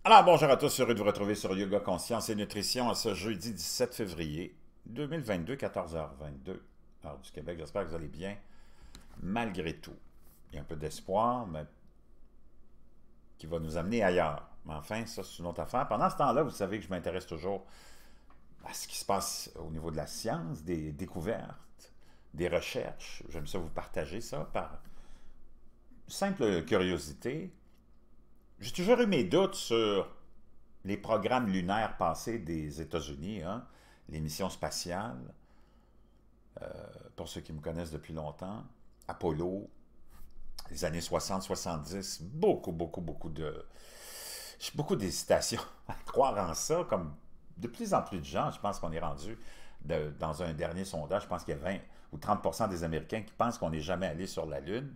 Alors, bonjour à tous, heureux de vous retrouver sur Yoga Conscience et Nutrition à ce jeudi 17 février 2022, 14h22, heure du Québec. J'espère que vous allez bien, malgré tout. Il y a un peu d'espoir, mais qui va nous amener ailleurs. Mais enfin, ça, c'est une autre affaire. Pendant ce temps-là, vous savez que je m'intéresse toujours à ce qui se passe au niveau de la science, des découvertes, des recherches. J'aime ça vous partager ça par simple curiosité. J'ai toujours eu mes doutes sur les programmes lunaires passés des États-Unis, hein, les missions spatiales, pour ceux qui me connaissent depuis longtemps, Apollo, les années 60-70, beaucoup d'hésitation à croire en ça, comme de plus en plus de gens, je pense qu'on est rendu dans un dernier sondage, je pense qu'il y a 20 ou 30% des Américains qui pensent qu'on n'est jamais allé sur la Lune.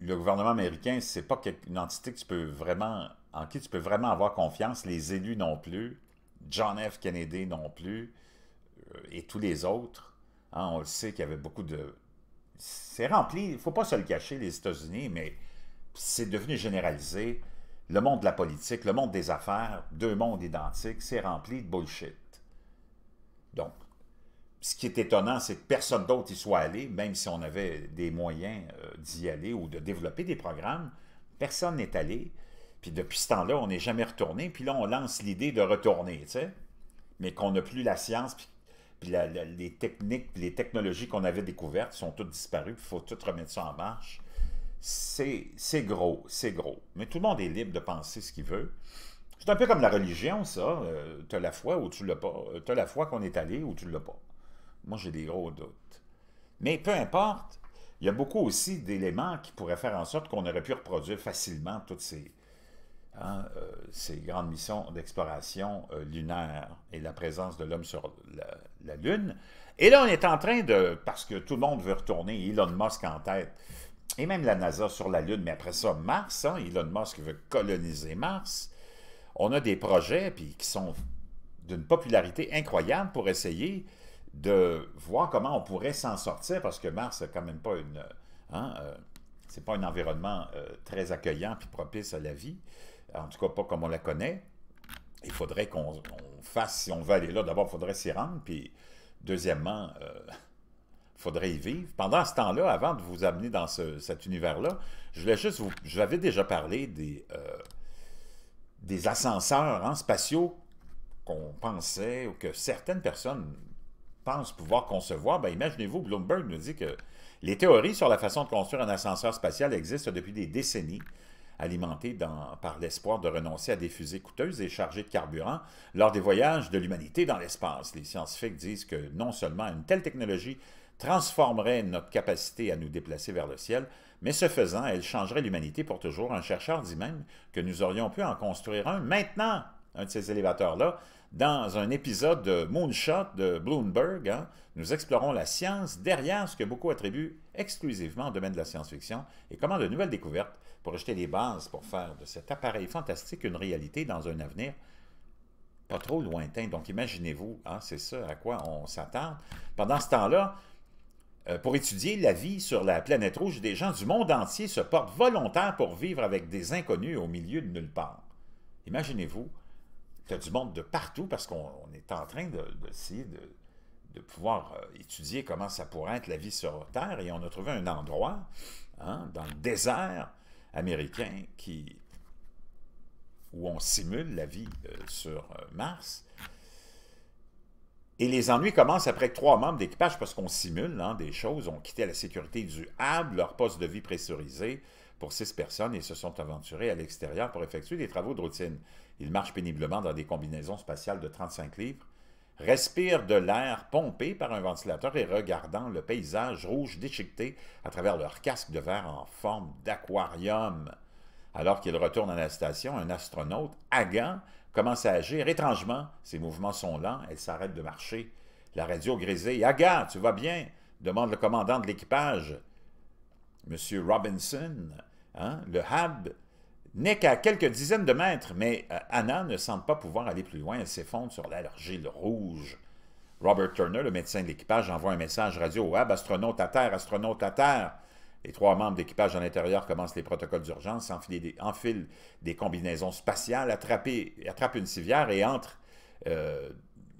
Le gouvernement américain, c'est pas une entité que en qui tu peux vraiment avoir confiance. Les élus non plus, John F. Kennedy non plus, et tous les autres. Hein, on le sait qu'il y avait beaucoup de... C'est rempli, il ne faut pas se le cacher, les États-Unis, mais c'est devenu généralisé. Le monde de la politique, le monde des affaires, deux mondes identiques, c'est rempli de bullshit. Donc, ce qui est étonnant, c'est que personne d'autre y soit allé, même si on avait des moyens d'y aller ou de développer des programmes. Personne n'est allé. Puis depuis ce temps-là, on n'est jamais retourné. Puis là, on lance l'idée de retourner, tu sais. Mais qu'on n'a plus la science, puis les techniques, puis les technologies qu'on avait découvertes sont toutes disparues, puis il faut tout remettre ça en marche. C'est gros, c'est gros. Mais tout le monde est libre de penser ce qu'il veut. C'est un peu comme la religion, ça. Tu as la foi ou tu l'as pas. Tu as la foi qu'on est allé ou tu l'as pas. Moi, j'ai des gros doutes. Mais peu importe, il y a beaucoup aussi d'éléments qui pourraient faire en sorte qu'on aurait pu reproduire facilement toutes ces grandes missions d'exploration lunaire et la présence de l'homme sur la Lune. Et là, on est en train de, parce que tout le monde veut retourner, Elon Musk en tête, et même la NASA sur la Lune, mais après ça, Mars, hein, Elon Musk veut coloniser Mars. On a des projets puis, qui sont d'une popularité incroyable pour essayer de voir comment on pourrait s'en sortir, parce que Mars n'a quand même pas une... Hein, c'est pas un environnement très accueillant puis propice à la vie, en tout cas pas comme on la connaît. Il faudrait qu'on fasse, si on veut aller là, d'abord il faudrait s'y rendre, puis deuxièmement, il faudrait y vivre. Pendant ce temps-là, avant de vous amener dans cet univers-là, je voulais juste vous... J'avais déjà parlé des ascenseurs hein, spatiaux qu'on pensait, ou que certaines personnes pense pouvoir concevoir, ben imaginez-vous, Bloomberg nous dit que les théories sur la façon de construire un ascenseur spatial existent depuis des décennies, alimentées par l'espoir de renoncer à des fusées coûteuses et chargées de carburant lors des voyages de l'humanité dans l'espace. Les scientifiques disent que non seulement une telle technologie transformerait notre capacité à nous déplacer vers le ciel, mais ce faisant, elle changerait l'humanité pour toujours. Un chercheur dit même que nous aurions pu en construire un maintenant, un de ces élévateurs-là, dans un épisode de Moonshot de Bloomberg. Hein, nous explorons la science derrière ce que beaucoup attribuent exclusivement au domaine de la science-fiction et comment de nouvelles découvertes pour jeter les bases pour faire de cet appareil fantastique une réalité dans un avenir pas trop lointain. Donc imaginez-vous, hein, c'est ça à quoi on s'attarde. Pendant ce temps-là, pour étudier la vie sur la planète rouge, des gens du monde entier se portent volontaires pour vivre avec des inconnus au milieu de nulle part. Imaginez-vous, tu as du monde de partout parce qu'on est en train d'essayer de pouvoir étudier comment ça pourrait être la vie sur Terre et on a trouvé un endroit hein, dans le désert américain où on simule la vie sur Mars. Et les ennuis commencent après que 3 membres d'équipage, parce qu'on simule hein, des choses, ont quitté la sécurité du hub, leur poste de vie pressurisé pour 6 personnes et se sont aventurés à l'extérieur pour effectuer des travaux de routine. Ils marchent péniblement dans des combinaisons spatiales de 35 livres, respirent de l'air pompé par un ventilateur et regardant le paysage rouge déchiqueté à travers leur casque de verre en forme d'aquarium. Alors qu'ils retournent à la station, un astronaute, Hagan, commence à agir. Étrangement, ses mouvements sont lents, elle s'arrête de marcher. La radio grésille. « Hagan, tu vas bien ?» demande le commandant de l'équipage. Monsieur Robinson, hein, le hub n'est qu'à quelques dizaines de mètres, mais Anna ne semble pas pouvoir aller plus loin. Elle s'effondre sur l'argile rouge. Robert Turner, le médecin de l'équipage, envoie un message radio au hub. « Astronaute à terre, astronaute à terre. » Les 3 membres d'équipage à l'intérieur commencent les protocoles d'urgence, enfilent des combinaisons spatiales, attrapent une civière et entrent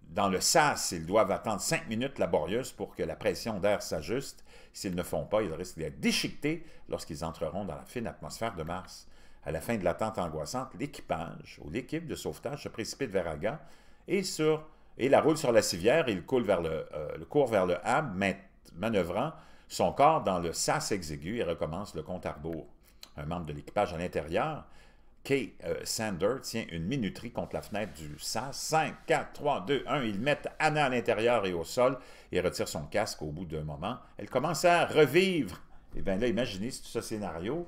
dans le sas. Ils doivent attendre 5 minutes laborieuses pour que la pression d'air s'ajuste. S'ils ne font pas, ils risquent d'être déchiquetés lorsqu'ils entreront dans la fine atmosphère de Mars. À la fin de l'attente angoissante, l'équipage ou l'équipe de sauvetage se précipite vers Aga et la roule sur la civière. Il court vers le hab, manœuvrant son corps dans le sas exigu et recommence le compte à rebours. Un membre de l'équipage à l'intérieur, Kay Sander, tient une minuterie contre la fenêtre du sas. 5, 4, 3, 2, 1. Ils mettent Anna à l'intérieur et au sol et retirent son casque au bout d'un moment. Elle commence à revivre. Et bien là, imaginez ce scénario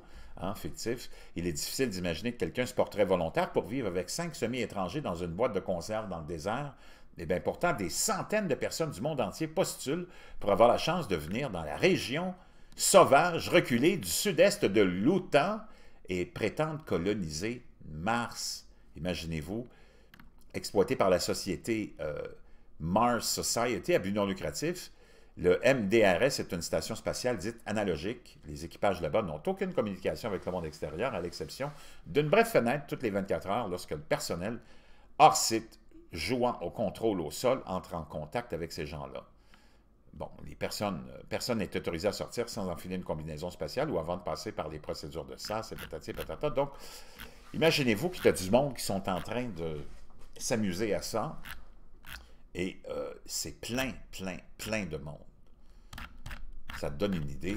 fictif. Il est difficile d'imaginer que quelqu'un se porterait volontaire pour vivre avec 5 semi-étrangers dans une boîte de conserve dans le désert. Et bien pourtant, des centaines de personnes du monde entier postulent pour avoir la chance de venir dans la région sauvage, reculée du sud-est de l'OTAN et prétendent coloniser Mars. Imaginez-vous, exploité par la société Mars Society à but non lucratif. Le MDRS est une station spatiale dite analogique. Les équipages là-bas n'ont aucune communication avec le monde extérieur, à l'exception d'une brève fenêtre toutes les 24 heures lorsque le personnel hors site jouant au contrôle au sol entre en contact avec ces gens-là. Bon, personne n'est autorisé à sortir sans enfiler une combinaison spatiale ou avant de passer par les procédures de SAS et patati patata. Donc, imaginez-vous qu'il y a du monde qui sont en train de s'amuser à ça. Et c'est plein de monde. Ça te donne une idée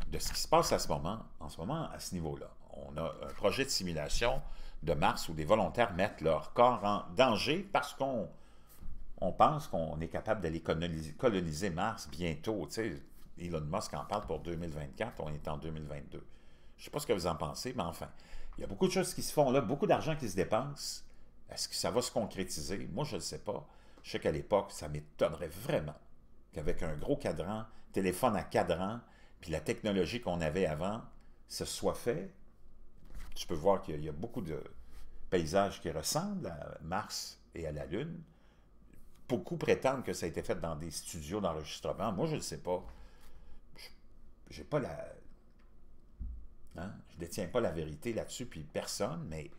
de ce qui se passe en ce moment, à ce niveau-là. On a un projet de simulation de Mars où des volontaires mettent leur corps en danger parce qu'on pense qu'on est capable d'aller coloniser Mars bientôt. Tu sais, Elon Musk en parle pour 2024, on est en 2022. Je ne sais pas ce que vous en pensez, mais enfin, il y a beaucoup de choses qui se font là, beaucoup d'argent qui se dépense. Est-ce que ça va se concrétiser? Moi, je ne le sais pas. Je sais qu'à l'époque, ça m'étonnerait vraiment qu'avec un gros cadran, téléphone à cadran, puis la technologie qu'on avait avant, ce soit fait. Tu peux voir qu'il y a beaucoup de paysages qui ressemblent à Mars et à la Lune. Beaucoup prétendent que ça a été fait dans des studios d'enregistrement. Moi, je ne le sais pas. J'ai pas la... Hein? Je ne détiens pas la vérité là-dessus, puis personne, mais...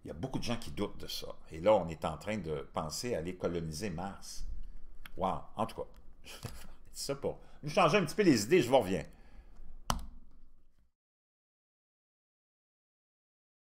Il y a beaucoup de gens qui doutent de ça. Et là, on est en train de penser à aller coloniser Mars. Wow! En tout cas, c'est ça pour nous changer un petit peu les idées, je vous reviens.